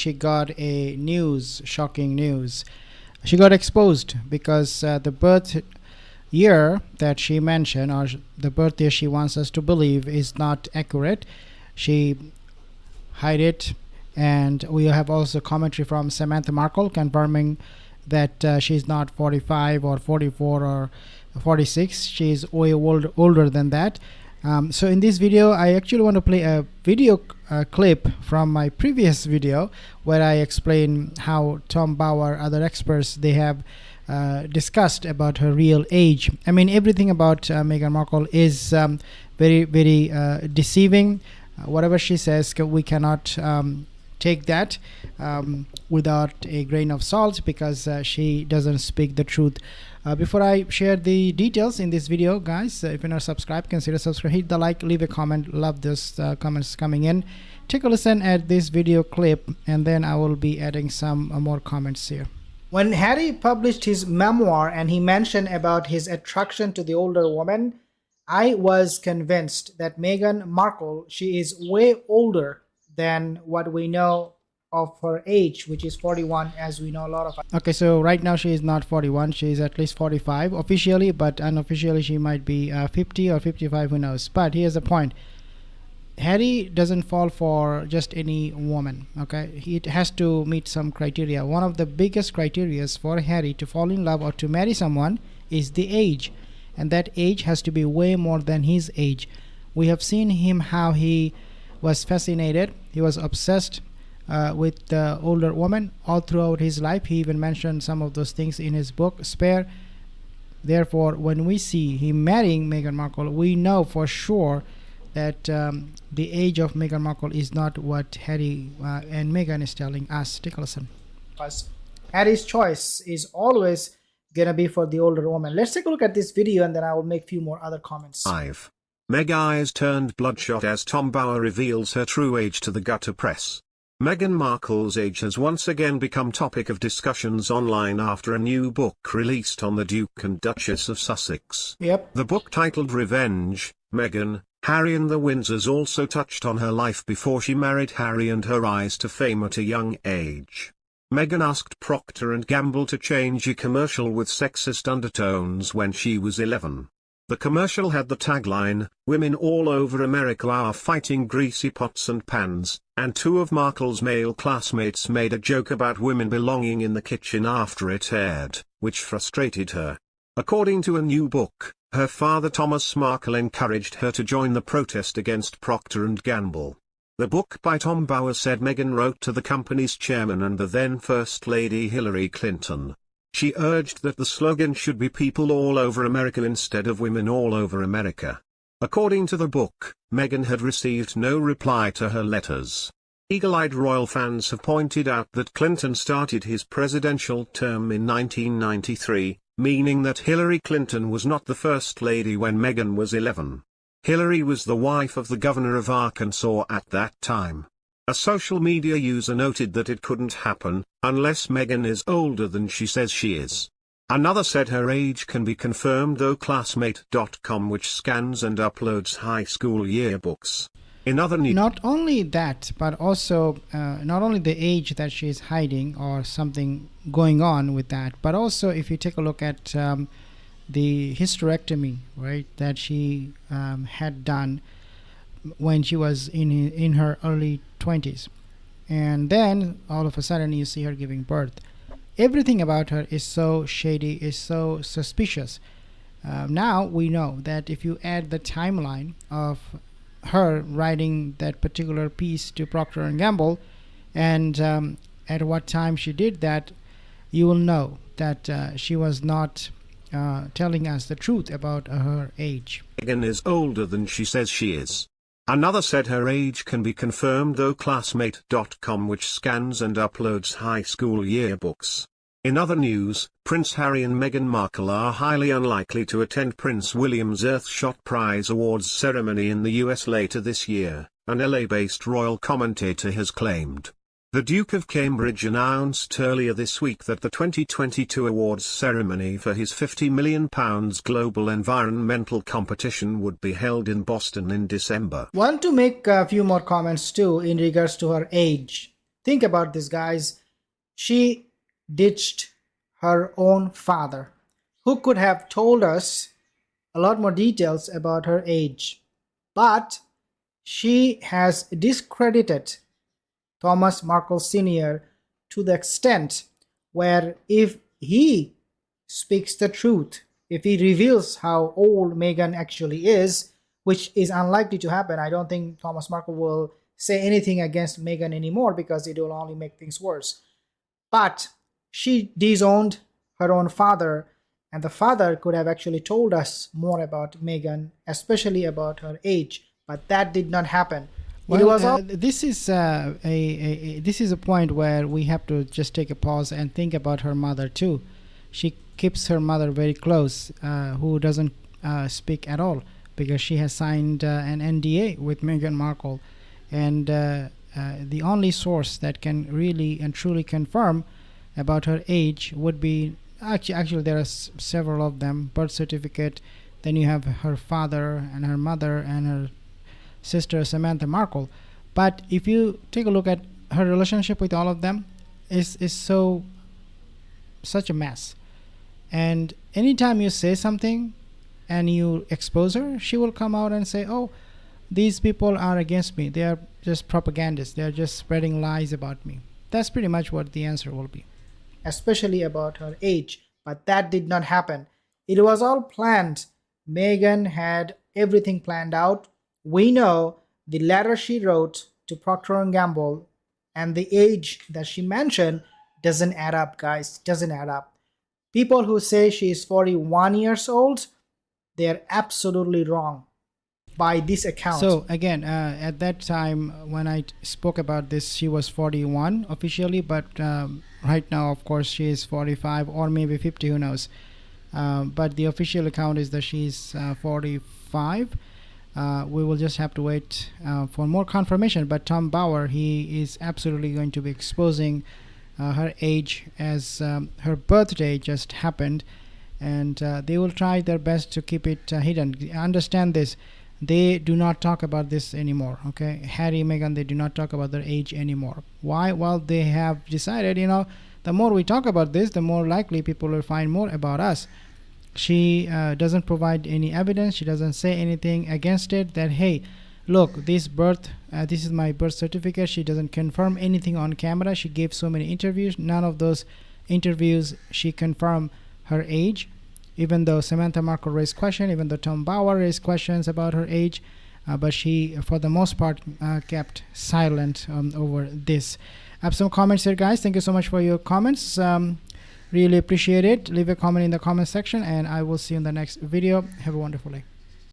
she got a shocking news. She got exposed because the birth year that she mentioned, or the birth year she wants us to believe, is not accurate. She hide it, and we have also commentary from Samantha Markle confirming that she's not 45 or 44 or 46. She's way older than that. So in this video, I actually want to play a video clip from my previous video where I explain how Tom Bauer, other experts, they have discussed about her real age. I mean, everything about Meghan Markle is very, very deceiving. Whatever she says, we cannot take that without a grain of salt, because she doesn't speak the truth. Before I share the details in this video, guys, if you're not subscribed, consider subscribe, hit the like, leave a comment. Love this comments coming in. Take a listen at this video clip, and then I will be adding some more comments here. When Harry published his memoir and he mentioned about his attraction to the older woman, I was convinced that Meghan Markle, she is way older than what we know of her age, which is 41, as we know a lot of. Okay, so right now she is not 41, she is at least 45 officially, but unofficially she might be 50 or 55, who knows. But here's the point: Harry doesn't fall for just any woman. Okay, it has to meet some criteria. One of the biggest criteria for Harry to fall in love or to marry someone is the age, and that age has to be way more than his age. We have seen him how he was fascinated, he was obsessed with the older woman all throughout his life. He even mentioned some of those things in his book Spare. Therefore, when we see him marrying Meghan Markle, we know for sure that the age of Meghan Markle is not what Harry and Meghan is telling us. Take a listen. Harry's choice is always gonna be for the older woman. Let's take a look at this video, and then I will make a few more other comments. 5. Meg eyes turned bloodshot as Tom Bauer reveals her true age to the gutter press. Meghan Markle's age has once again become topic of discussions online after a new book released on the Duke and Duchess of Sussex. The book, titled Revenge, Meghan, Harry and the Windsors, also touched on her life before she married Harry and her rise to fame at a young age. Meghan asked Procter & Gamble to change a commercial with sexist undertones when she was 11. The commercial had the tagline, "Women all over America are fighting greasy pots and pans," and two of Markle's male classmates made a joke about women belonging in the kitchen after it aired, which frustrated her. According to a new book, her father Thomas Markle encouraged her to join the protest against Procter & Gamble. The book by Tom Bauer said Meghan wrote to the company's chairman and the then First Lady Hillary Clinton. She urged that the slogan should be "People all over America" instead of "Women all over America." According to the book, Meghan had received no reply to her letters. Eagle-eyed royal fans have pointed out that Clinton started his presidential term in 1993, meaning that Hillary Clinton was not the First Lady when Meghan was 11. Hillary was the wife of the governor of Arkansas at that time. A social media user noted that it couldn't happen, unless Meghan is older than she says she is. Another said her age can be confirmed, though Classmate.com, which scans and uploads high school yearbooks. In other news, not only that, but also not only the age that she is hiding or something going on with that, but also if you take a look at the hysterectomy, right, that she had done when she was in her early 20s, and then all of a sudden you see her giving birth. Everything about her is so shady, is so suspicious. Now we know that if you add the timeline of her writing that particular piece to Procter & Gamble, and at what time she did that, you will know that she was not telling us the truth about her age. Meghan is older than she says she is. Another said her age can be confirmed, though Classmate.com, which scans and uploads high school yearbooks. In other news, Prince Harry and Meghan Markle are highly unlikely to attend Prince William's Earthshot Prize Awards ceremony in the US later this year, an LA-based royal commentator has claimed. The Duke of Cambridge announced earlier this week that the 2022 awards ceremony for his £50 million global environmental competition would be held in Boston in December. Want to make a few more comments too in regards to her age. Think about this, guys. She ditched her own father, who could have told us a lot more details about her age. But she has discredited Thomas Markle Sr. to the extent where if he speaks the truth, if he reveals how old Meghan actually is, which is unlikely to happen, I don't think Thomas Markle will say anything against Meghan anymore because it will only make things worse. But she disowned her own father, and the father could have actually told us more about Meghan, especially about her age, but that did not happen. Well, this is this is a point where we have to just take a pause and think about her mother too. She keeps her mother very close, who doesn't speak at all because she has signed an NDA with Meghan Markle, and the only source that can really and truly confirm about her age would be actually there are several of them: birth certificate, then you have her father and her mother and her sister Samantha Markle. But if you take a look at her relationship with all of them, is such a mess. And anytime you say something and you expose her, she will come out and say, "Oh, these people are against me. They are just propagandists. They are just spreading lies about me." That's pretty much what the answer will be, especially about her age. But that did not happen. It was all planned. Meghan had everything planned out. We know the letter she wrote to Procter & Gamble and the age that she mentioned doesn't add up, guys. Doesn't add up. People who say she is 41 years old, they're absolutely wrong by this account. So again, at that time when I spoke about this, she was 41 officially, but right now, of course, she is 45 or maybe 50, who knows. But the official account is that she's 45. We will just have to wait for more confirmation. But Tom Bauer, he is absolutely going to be exposing her age as her birthday just happened, and they will try their best to keep it hidden. Understand this. They do not talk about this anymore. Okay, Harry, Meghan, they do not talk about their age anymore. Why? Well, they have decided, the more we talk about this, the more likely people will find more about us. She doesn't provide any evidence. She doesn't say anything against it, that hey, look, this is my birth certificate. She doesn't confirm anything on camera. She gave so many interviews. None of those interviews she confirmed her age, even though Samantha Markle raised questions, even though Tom Bauer raised questions about her age, but she for the most part kept silent over this. I have some comments here, guys. Thank you so much for your comments. Really appreciate it. Leave a comment in the comment section, and I will see you in the next video. Have a wonderful day.